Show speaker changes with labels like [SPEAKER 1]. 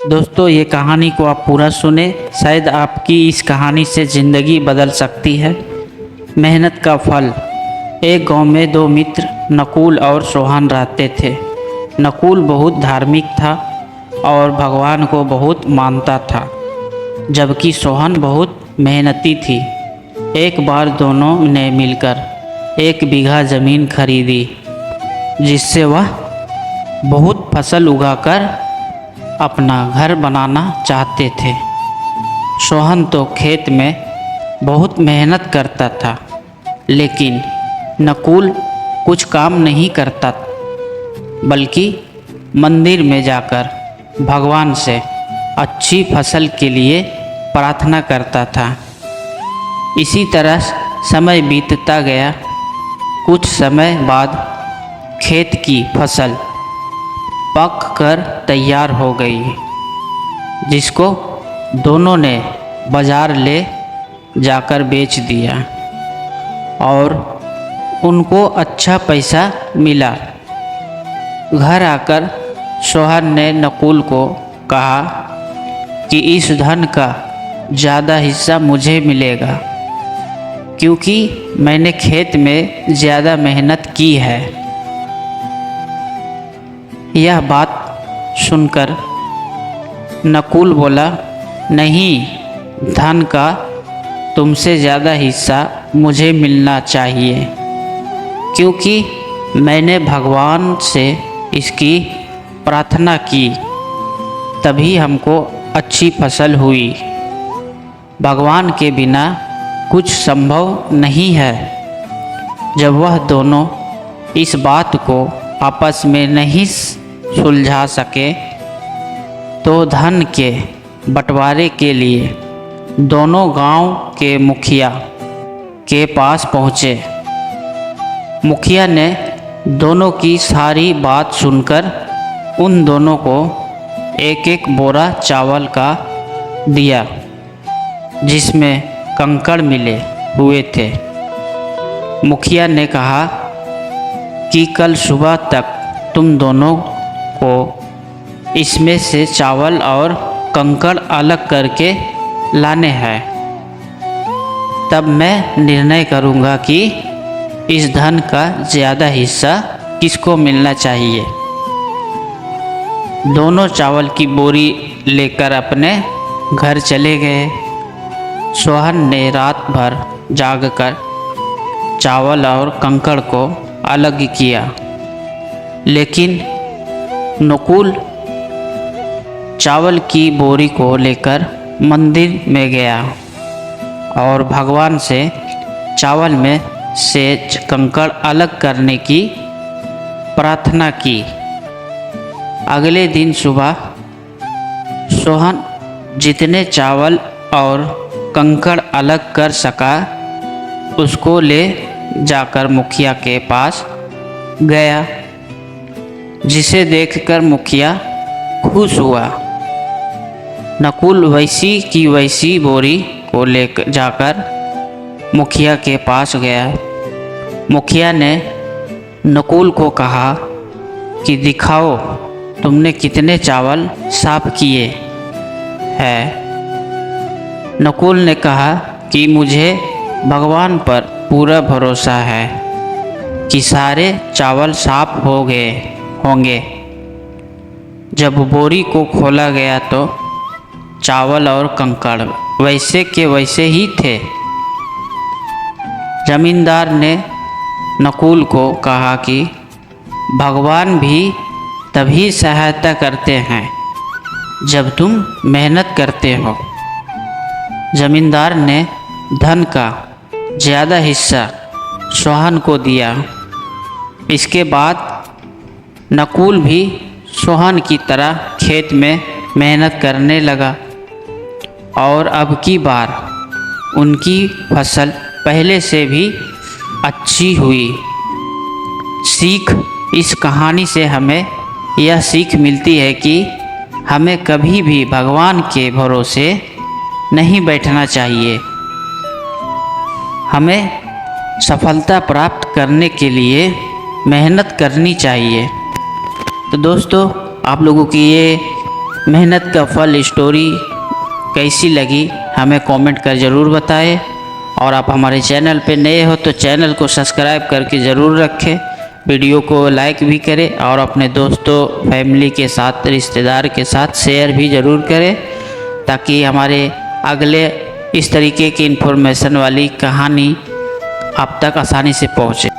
[SPEAKER 1] दोस्तों, ये कहानी को आप पूरा सुने, शायद आपकी इस कहानी से ज़िंदगी बदल सकती है। मेहनत का फल। एक गांव में दो मित्र नकुल और सोहन रहते थे। नकुल बहुत धार्मिक था और भगवान को बहुत मानता था, जबकि सोहन बहुत मेहनती थी। एक बार दोनों ने मिलकर 1 बीघा ज़मीन खरीदी, जिससे वह बहुत फसल उगाकर अपना घर बनाना चाहते थे। सोहन तो खेत में बहुत मेहनत करता था, लेकिन नकुल कुछ काम नहीं करता, बल्कि मंदिर में जाकर भगवान से अच्छी फसल के लिए प्रार्थना करता था। इसी तरह समय बीतता गया। कुछ समय बाद खेत की फसल पक कर तैयार हो गई, जिसको दोनों ने बाज़ार ले जाकर बेच दिया और उनको अच्छा पैसा मिला। घर आकर सोहन ने नकुल को कहा कि इस धन का ज़्यादा हिस्सा मुझे मिलेगा, क्योंकि मैंने खेत में ज़्यादा मेहनत की है। यह बात सुनकर नकुल बोला, नहीं, धन का तुमसे ज़्यादा हिस्सा मुझे मिलना चाहिए, क्योंकि मैंने भगवान से इसकी प्रार्थना की, तभी हमको अच्छी फसल हुई। भगवान के बिना कुछ संभव नहीं है। जब वह दोनों इस बात को आपस में नहीं सुलझा सके, तो धन के बंटवारे के लिए दोनों गांव के मुखिया के पास पहुँचे। मुखिया ने दोनों की सारी बात सुनकर उन दोनों को एक एक बोरा चावल का दिया, जिसमें कंकड़ मिले हुए थे। मुखिया ने कहा कि कल सुबह तक तुम दोनों को इसमें से चावल और कंकड़ अलग करके लाने हैं, तब मैं निर्णय करूँगा कि इस धन का ज़्यादा हिस्सा किसको मिलना चाहिए। दोनों चावल की बोरी लेकर अपने घर चले गए। सोहन ने रात भर जागकर चावल और कंकड़ को अलग किया, लेकिन नकुल चावल की बोरी को लेकर मंदिर में गया और भगवान से चावल में से कंकड़ अलग करने की प्रार्थना की। अगले दिन सुबह सोहन जितने चावल और कंकड़ अलग कर सका, उसको ले जाकर मुखिया के पास गया, जिसे देखकर मुखिया खुश हुआ। नकुल वैसी की वैसी बोरी को लेकर जाकर मुखिया के पास गया। मुखिया ने नकुल को कहा कि दिखाओ तुमने कितने चावल साफ किए हैं। नकुल ने कहा कि मुझे भगवान पर पूरा भरोसा है कि सारे चावल साफ हो गए होंगे। जब बोरी को खोला गया तो चावल और कंकड़ वैसे के वैसे ही थे। जमींदार ने नकुल को कहा कि भगवान भी तभी सहायता करते हैं जब तुम मेहनत करते हो। जमींदार ने धन का ज़्यादा हिस्सा सोहन को दिया। इसके बाद नकुल भी सोहन की तरह खेत में मेहनत करने लगा और अब की बार उनकी फसल पहले से भी अच्छी हुई। सीख। इस कहानी से हमें यह सीख मिलती है कि हमें कभी भी भगवान के भरोसे नहीं बैठना चाहिए। हमें सफलता प्राप्त करने के लिए मेहनत करनी चाहिए। तो दोस्तों, आप लोगों की ये मेहनत का फल स्टोरी कैसी लगी हमें कमेंट कर ज़रूर बताएं। और आप हमारे चैनल पे नए हो तो चैनल को सब्सक्राइब करके ज़रूर रखें, वीडियो को लाइक भी करें और अपने दोस्तों फैमिली के साथ रिश्तेदार के साथ शेयर भी ज़रूर करें, ताकि हमारे अगले इस तरीके की इन्फॉर्मेशन वाली कहानी आप तक आसानी से पहुँचे।